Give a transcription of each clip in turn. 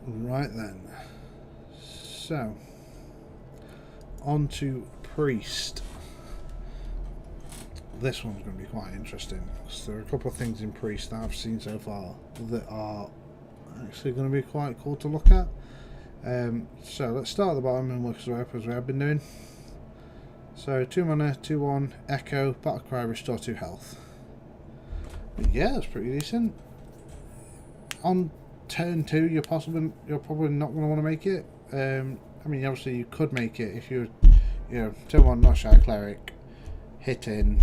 Right then. So, on to Priest. This one's going to be quite interesting because there are a couple of things in Priest that I've seen so far that are actually going to be quite cool to look at. So let's start at the bottom and work our way up as we have been doing. So 2 mana, 2/1, Echo, Battlecry, restore 2 health. But yeah, that's pretty decent. On turn 2, you're probably not going to want to make it. I mean, obviously you could make it if you're, turn 1, not shy cleric, hit in,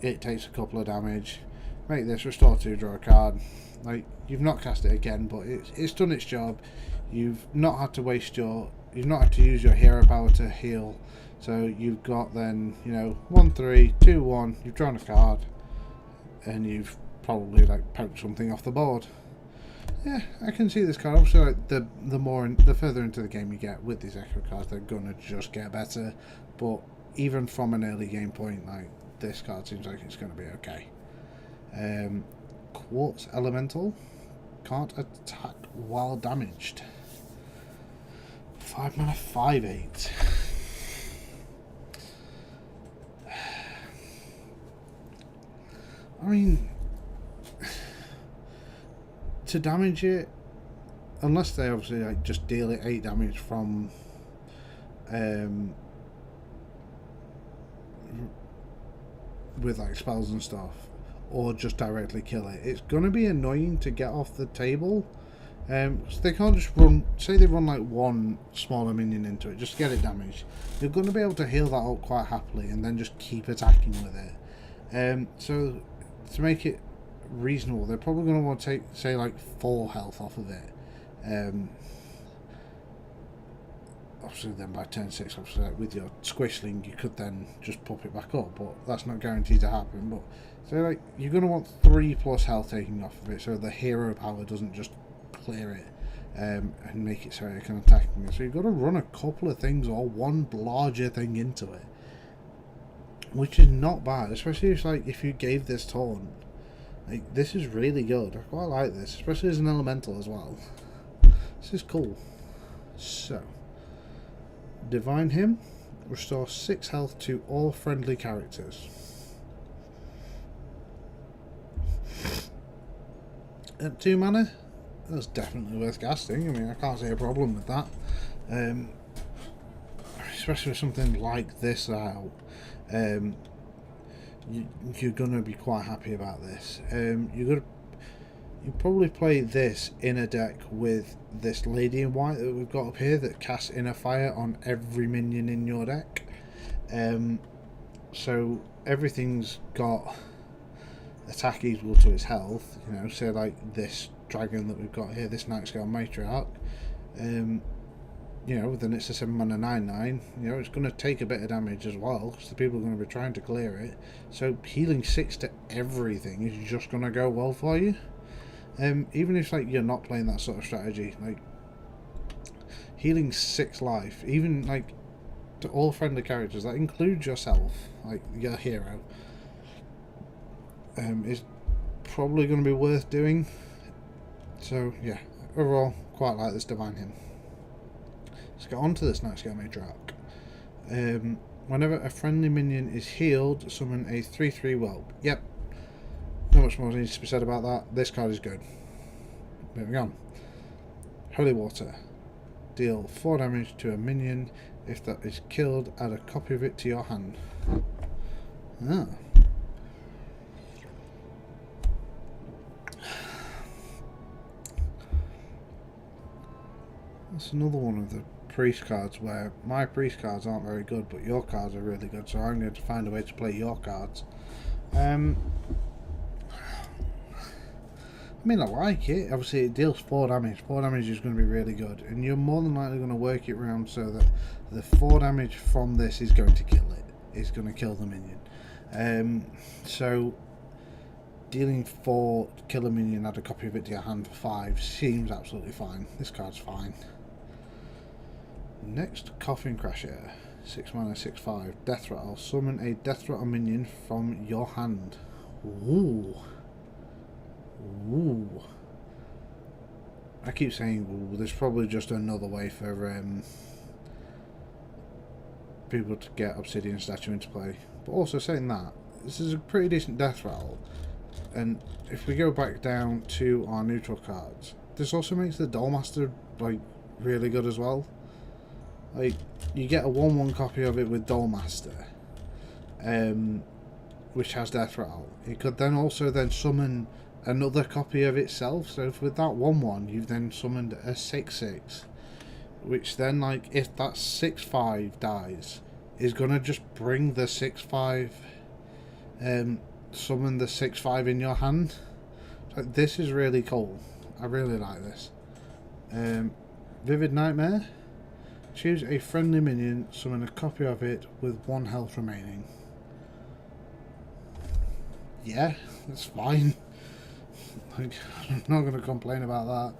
it takes a couple of damage. Make this, restore 2, draw a card. Like, you've not cast it again, but it's done its job. You've not had to you've not had to use your hero power to heal. So you've got then, 1/3, 2/1, you've drawn a card, and you've probably like poked something off the board. Yeah, I can see this card. Obviously, like the further into the game you get with these Echo cards, they're gonna just get better. But even from an early game point, like this card seems like it's gonna be okay. Quartz Elemental can't attack while damaged. 5 mana, 5/8. I mean, to damage it, unless they obviously like just deal it 8 damage from with like spells and stuff, or just directly kill it, it's gonna be annoying to get off the table. So they can't just run, say they run like one smaller minion into it, just get it damaged. You're going to be able to heal that up quite happily and then just keep attacking with it. So to make it reasonable, they're probably going to want to take, say, like 4 health off of it. Obviously then by turn 6, obviously like with your squishling you could then just pop it back up, but that's not guaranteed to happen. But so like you're going to want 3+ health taking off of it, so the hero power doesn't just clear it and make it so it can attack me. So you've got to run a couple of things or one larger thing into it, which is not bad, especially if you gave this taunt. Like, this is really good. I quite like this, especially as an elemental as well. This is cool. So Divine Hymn, restore 6 health to all friendly characters. At 2 mana, that's definitely worth casting. I mean, I can't see a problem with that. Especially with something like this out, you're gonna be quite happy about this. You probably play this in a deck with this Lady in White that we've got up here that casts Inner Fire on every minion in your deck. So everything's got attack equal to its health. So like this dragon that we've got here, this Nightscale Matriarch, then it's a 7 mana 9/9. It's going to take a bit of damage as well because the people are going to be trying to clear it. So healing 6 to everything is just going to go well for you. Even if like you're not playing that sort of strategy, like healing 6 life, even like to all friendly characters, that includes yourself, like your hero, is probably going to be worth doing. So yeah, overall, quite like this Divine Hymn. Let's get on to this Nightscale Matriarch. Whenever a friendly minion is healed, summon a 3/3 whelp. Yep, not much more needs to be said about that. This card is good. Moving on. Holy Water. Deal 4 damage to a minion. If that is killed, add a copy of it to your hand. Ah. That's another one of the priest cards where my priest cards aren't very good, but your cards are really good, so I'm going to find a way to play your cards. I mean, I like it. Obviously, it deals 4 damage. 4 damage is going to be really good, and you're more than likely going to work it around so that the 4 damage from this is going to kill it. It's going to kill the minion. So dealing 4 to kill a minion, add a copy of it to your hand for 5 seems absolutely fine. This card's fine. Next, Coffin Crasher. 6 mana, 6/5. Death Rattle. Summon a Death Rattle minion from your hand. Ooh. Ooh. I keep saying, well, there's probably just another way for people to get Obsidian Statue into play. But also saying that, this is a pretty decent death rattle. And if we go back down to our neutral cards, this also makes the Dollmaster like really good as well. Like, you get a 1/1 copy of it with Dollmaster, which has death rattle. It could then also then summon another copy of itself. So if with that 1/1 you've then summoned a 6/6, which then, like, if that 6/5 dies, is gonna just bring the 6/5, summon the 6/5 in your hand. Like, this is really cool. I really like this. Vivid Nightmare. Choose a friendly minion, summon a copy of it with 1 health remaining. Yeah, that's fine. Like, I'm not going to complain about that.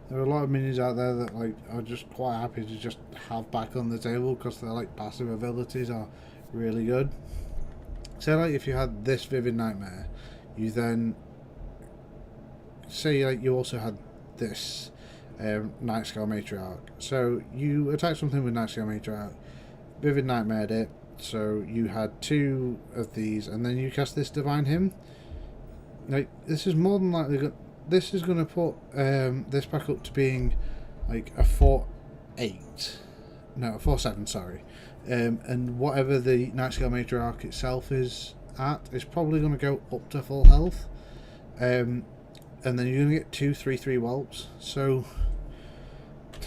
There are a lot of minions out there that like are just quite happy to just have back on the table because their like passive abilities are really good. So like if you had this Vivid Nightmare, you then say like you also had this Nightscale Matriarch. So you attack something with Nightscale Matriarch, Vivid Nightmared it, so you had 2 of these, and then you cast this Divine Hymn. Like, this is more than likely this is going to put this back up to being like a 4/8, no, a 4/7, sorry. And whatever the Nightscale Matriarch itself is at is probably going to go up to full health. And then you're going to get 2 3/3 whelps. So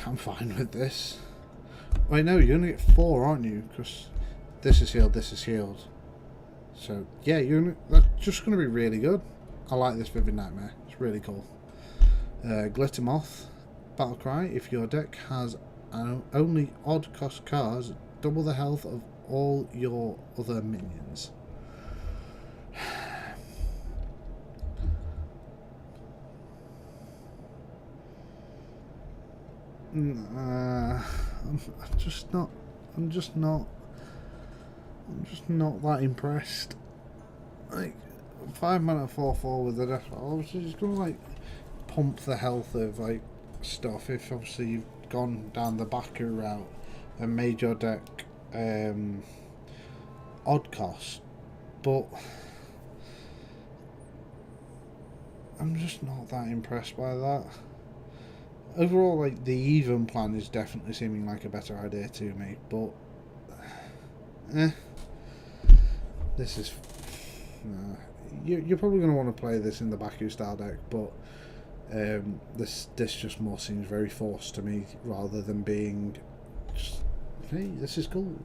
I'm fine with this. Wait, no, you're going to get 4, aren't you? Because this is healed, this is healed. So yeah, that's just going to be really good. I like this Vivid Nightmare. It's really cool. Glitter Moth. Battlecry. If your deck has only odd cost cards, double the health of all your other minions. I'm just not that impressed. Like, 5 mana 4/4 with the death rattle, obviously just gonna like pump the health of like stuff if obviously you've gone down the Baku route and made your deck odd cost, but I'm just not that impressed by that. Overall, like, the even plan is definitely seeming like a better idea to me, but this is you're probably going to want to play this in the Baku style deck, but this just more seems very forced to me rather than being just, hey, this is cool.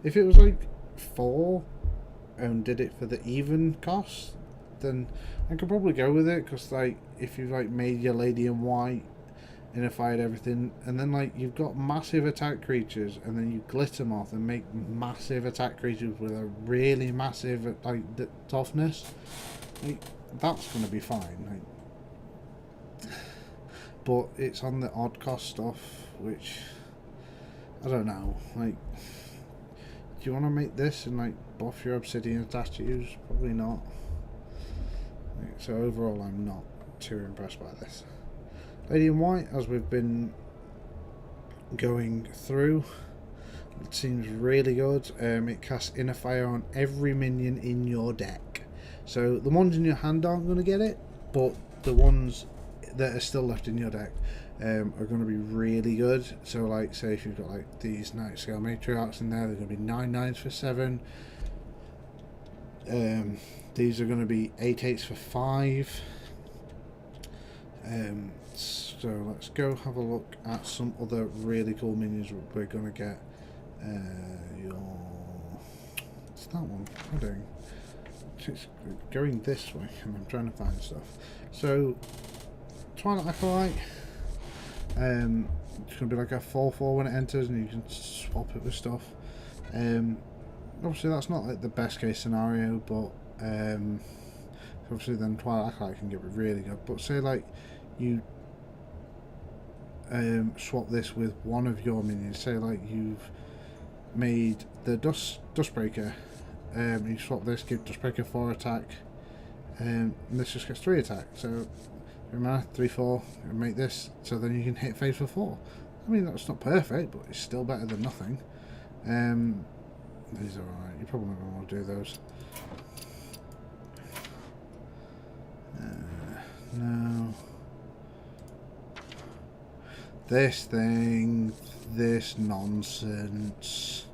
If it was like 4 and did it for the even cost, then I could probably go with it, because like if you like made your Lady in White, unified everything, and then like you've got massive attack creatures, and then you Glitter Moth and make massive attack creatures with a really massive like toughness, like, that's gonna be fine. Like, but it's on the odd cost stuff, which I don't know. Like, do you want to make this and like buff your Obsidian statues? Probably not. Like, so overall, I'm not too impressed by this. Lady in White, as we've been going through, it seems really good. It casts Inner Fire on every minion in your deck. So the ones in your hand aren't going to get it, but the ones that are still left in your deck are going to be really good. So like, say if you've got like these Nightscale Matriarchs in there, they're going to be 9/9s for 7. These are going to be 8/8s for 5. So let's go have a look at some other really cool minions we're going to get. What's that one? What am I doing? It's going this way and I'm trying to find stuff. So Twilight Acolyte, it's going to be like a 4/4 when it enters, and you can swap it with stuff. Obviously that's not like the best case scenario, but obviously then Twilight Acolyte can get really good. But say like you swap this with one of your minions, say like you've made the Dustbreaker, you swap this, give Dustbreaker 4 attack, and this just gets 3 attack. So mana, 3/4, and make this so then you can hit phase for 4. I mean, that's not perfect, but it's still better than nothing. These are alright, you probably don't want to do those. No. This thing, this nonsense.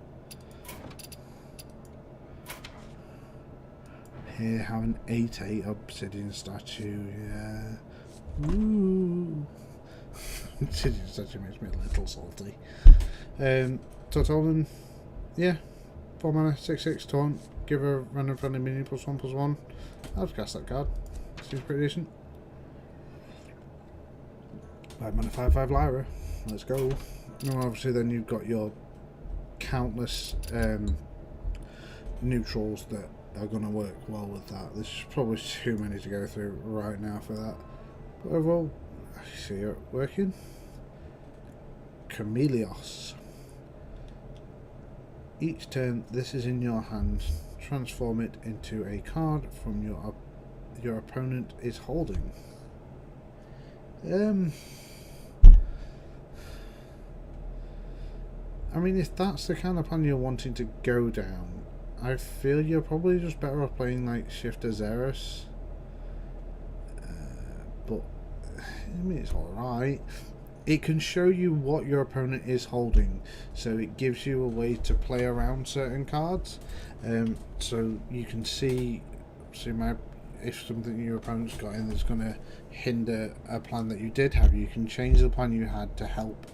Here, have an 8/8 obsidian statue, yeah. Woo! Obsidian statue makes me a little salty. Tortolan, yeah. 4 mana, 6/6 taunt. Give a random friendly minion +1/+1. I'll cast that card. Seems pretty decent. 5 mana, 5/5 Lyra. Let's go. And obviously, then you've got your countless neutrals that are going to work well with that. There's probably too many to go through right now for that. But overall, I see it working. Chameleos. Each turn this is in your hand, transform it into a card from your opponent is holding. I mean, if that's the kind of plan you're wanting to go down, I feel you're probably just better off playing like Shifter Xeris. But I mean, it's alright. It can show you what your opponent is holding, so it gives you a way to play around certain cards. So you can see if something your opponent's got in that's going to hinder a plan that you did have, you can change the plan you had to help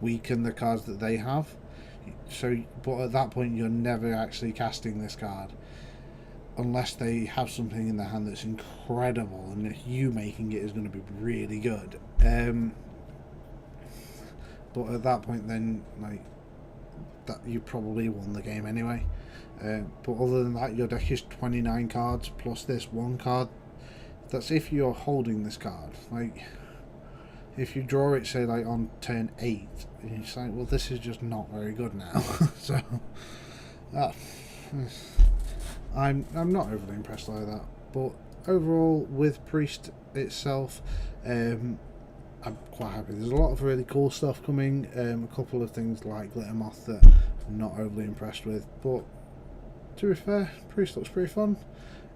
weaken the cards that they have. So, but at that point, you're never actually casting this card unless they have something in their hand that's incredible, and you making it is going to be really good. But at that point, then like that, you probably won the game anyway. But other than that, your deck is 29 cards plus this one card. That's if you're holding this card. Like, if you draw it, say like on turn 8, and you say, well, this is just not very good now. So, I'm not overly impressed like that. But overall, with Priest itself, I'm quite happy. There's a lot of really cool stuff coming. A couple of things like Glitter Moth that I'm not overly impressed with, but to be fair, Priest looks pretty fun,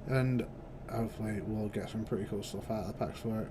and hopefully we'll get some pretty cool stuff out of the packs for it.